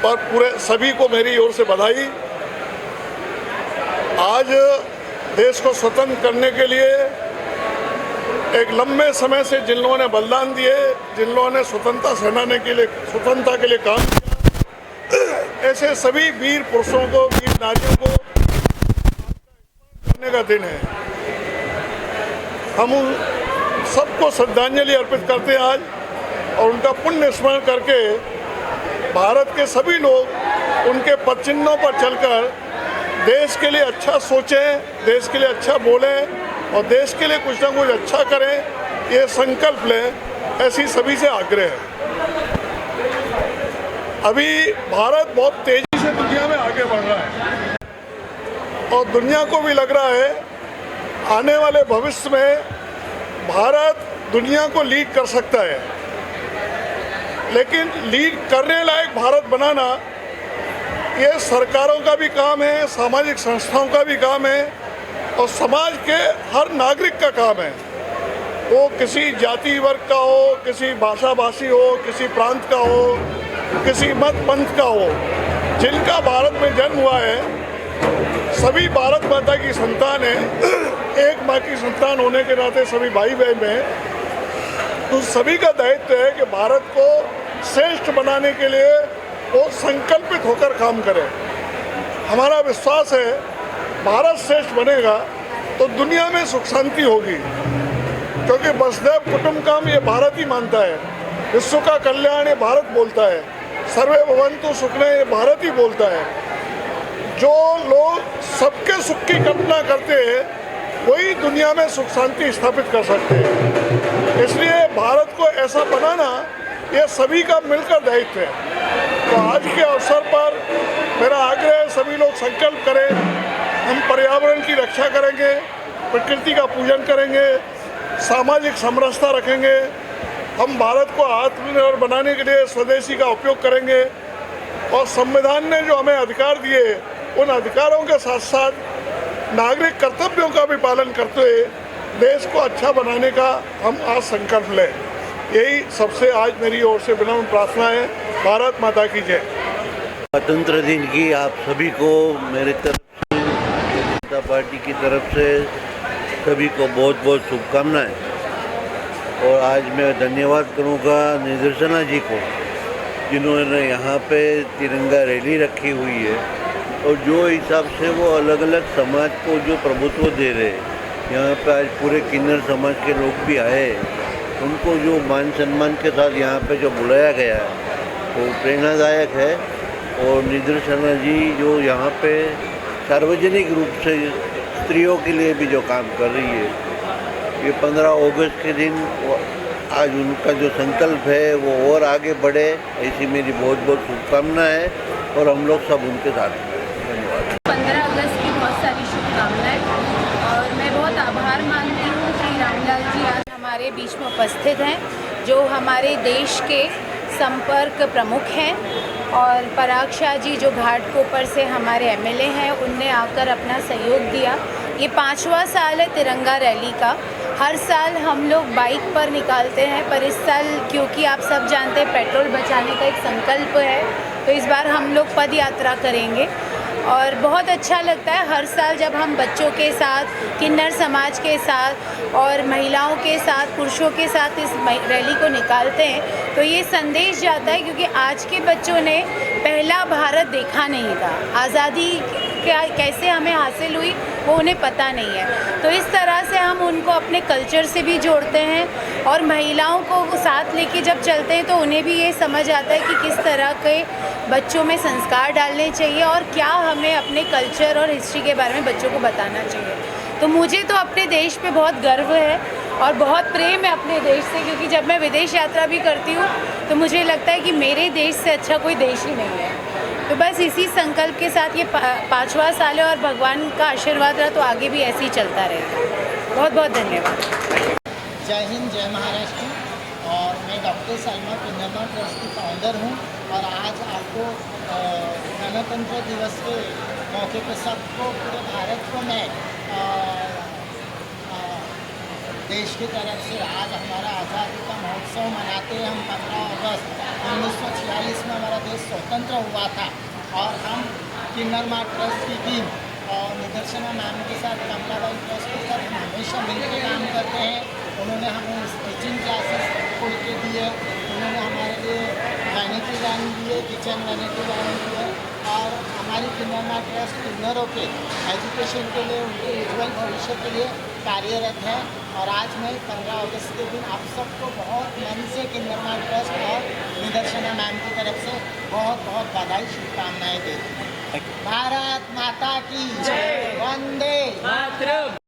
पर पूरे सभी को मेरी ओर से बधाई। आज देश को स्वतंत्र करने के लिए एक लंबे समय से जिन लोगों ने बलिदान दिए, जिन लोगों ने स्वतंत्रता के लिए काम किया, ऐसे सभी वीर पुरुषों को, वीर नारियों को करने का दिन है। हम उन सबको श्रद्धांजलि अर्पित करते हैं आज, और उनका पुण्य स्मरण करके भारत के सभी लोग उनके पद चिन्हों पर चलकर देश के लिए अच्छा सोचें, देश के लिए अच्छा बोलें और देश के लिए कुछ ना कुछ अच्छा करें, ये संकल्प लें, ऐसी सभी से आग्रह है। अभी भारत बहुत तेजी से दुनिया में आगे बढ़ रहा है और दुनिया को भी लग रहा है आने वाले भविष्य में भारत दुनिया को लीड कर सकता है। लेकिन लीड करने लायक भारत बनाना ये सरकारों का भी काम है, सामाजिक संस्थाओं का भी काम है और समाज के हर नागरिक का काम है। वो किसी जाति वर्ग का हो, किसी भाषा भाषी हो, किसी प्रांत का हो, किसी मत पंथ का हो, जिनका भारत में जन्म हुआ है, सभी भारत माता की संतान है। एक माँ की संतान होने के नाते सभी भाई बहन हैं। तो सभी का दायित्व है कि भारत को श्रेष्ठ बनाने के लिए वो संकल्पित होकर काम करें। हमारा विश्वास है भारत श्रेष्ठ बनेगा तो दुनिया में सुख शांति होगी, क्योंकि वसुधैव कुटुंबकम ये भारत ही मानता है, विश्व का कल्याण ये भारत बोलता है, सर्वे भवन्तु सुखिनः ये भारत ही बोलता है। जो लोग सबके सुख की कल्पना करते हैं वही दुनिया में सुख शांति स्थापित कर सकते हैं। इसलिए भारत को ऐसा बनाना ये सभी का मिलकर दायित्व है। तो आज के अवसर पर मेरा आग्रह है सभी लोग संकल्प करें, हम पर्यावरण की रक्षा करेंगे, प्रकृति का पूजन करेंगे, सामाजिक समरसता रखेंगे, हम भारत को आत्मनिर्भर बनाने के लिए स्वदेशी का उपयोग करेंगे और संविधान ने जो हमें अधिकार दिए उन अधिकारों के साथ साथ नागरिक कर्तव्यों का भी पालन करते हुए देश को अच्छा बनाने का हम आज संकल्प लें। यही सबसे आज मेरी ओर से विनम्र प्रार्थना है। भारत माता की जय। स्वतंत्र दिन की आप सभी को मेरे तरफ से, जनता पार्टी की तरफ से सभी को बहुत बहुत शुभकामनाएं। और आज मैं धन्यवाद करूंगा निर्देशना जी को, जिन्होंने यहाँ पे तिरंगा रैली रखी हुई है और जो हिसाब से वो अलग अलग समाज को जो प्रभुत्व दे रहे हैं, यहाँ पे आज पूरे किन्नर समाज के लोग भी आए, उनको जो मान सम्मान के साथ यहाँ पे जो बुलाया गया है वो प्रेरणादायक है। और निर्देशना जी जो यहाँ पे सार्वजनिक रूप से स्त्रियों के लिए भी जो काम कर रही है, ये 15 अगस्त के दिन आज उनका जो संकल्प है वो और आगे बढ़े, ऐसी मेरी बहुत बहुत शुभकामना है और हम लोग सब उनके साथ हैं। धन्यवाद। 15 अगस्त की बहुत सारी शुभकामनाएं और मैं बहुत आभार मानती हूँ कि रामलाल जी आज हमारे बीच में उपस्थित हैं, जो हमारे देश के संपर्क प्रमुख हैं, और पराग शाह जी जो घाटकोपर से हमारे एमएलए हैं, उनने आकर अपना सहयोग दिया। ये 5वां साल है तिरंगा रैली का। हर साल हम लोग बाइक पर निकालते हैं, पर इस साल क्योंकि आप सब जानते हैं पेट्रोल बचाने का एक संकल्प है, तो इस बार हम लोग पद यात्रा करेंगे। और बहुत अच्छा लगता है हर साल जब हम बच्चों के साथ, किन्नर समाज के साथ और महिलाओं के साथ, पुरुषों के साथ इस रैली को निकालते हैं, तो ये संदेश जाता है, क्योंकि आज के बच्चों ने पहला भारत देखा नहीं था, आज़ादी क्या कैसे हमें हासिल हुई वो उन्हें पता नहीं है। तो इस तरह से हम उनको अपने कल्चर से भी जोड़ते हैं और महिलाओं को साथ लेके जब चलते हैं तो उन्हें भी ये समझ आता है कि किस तरह के बच्चों में संस्कार डालने चाहिए और क्या हमें अपने कल्चर और हिस्ट्री के बारे में बच्चों को बताना चाहिए। तो मुझे तो अपने देश पे बहुत गर्व है और बहुत प्रेम है अपने देश से, क्योंकि जब मैं विदेश यात्रा भी करती हूँ तो मुझे लगता है कि मेरे देश से अच्छा कोई देश ही नहीं है। तो बस इसी संकल्प के साथ ये 5वां साल है और भगवान का आशीर्वाद रहा तो आगे भी ऐसे ही चलता रहेगा। बहुत बहुत धन्यवाद। जय हिंद, जय महाराष्ट्र। और मैं डॉक्टर सलमा पिंजरमा ट्रस्ट की फाउंडर हूँ और आज आपको गणतंत्र दिवस के मौके पर सबको, पूरे भारत को मैं देश की तरफ से आज हमारा आज़ादी का महोत्सव मनाते हैं। हम 15 अगस्त 1946 में हमारा देश स्वतंत्र स्वतंत्र हुआ था और हम किन्नर ट्रस्ट की टीम और निदर्शना मैम के साथ कमलाबाई ट्रस्ट के साथ हम हमेशा मिलकर काम करते हैं। उन्होंने हमें स्टिचिंग क्लासेस खोल के दिए, उन्होंने हमारे लिए वैनिटी वैन दिए, किचन वैनिटी वैन दिए और हमारी किन्नर ट्रस्ट किन्नरों के एजुकेशन के लिए, उनके उज्ज्वल भविष्य के लिए कार्यरत है। और आज मैं 15 अगस्त के दिन आप सबको बहुत मन से किन्नर ट्रस्ट और निदर्शना मैम की तरफ से बहुत बहुत बधाई शुभकामनाएं देती हूँ। भारत माता की जय।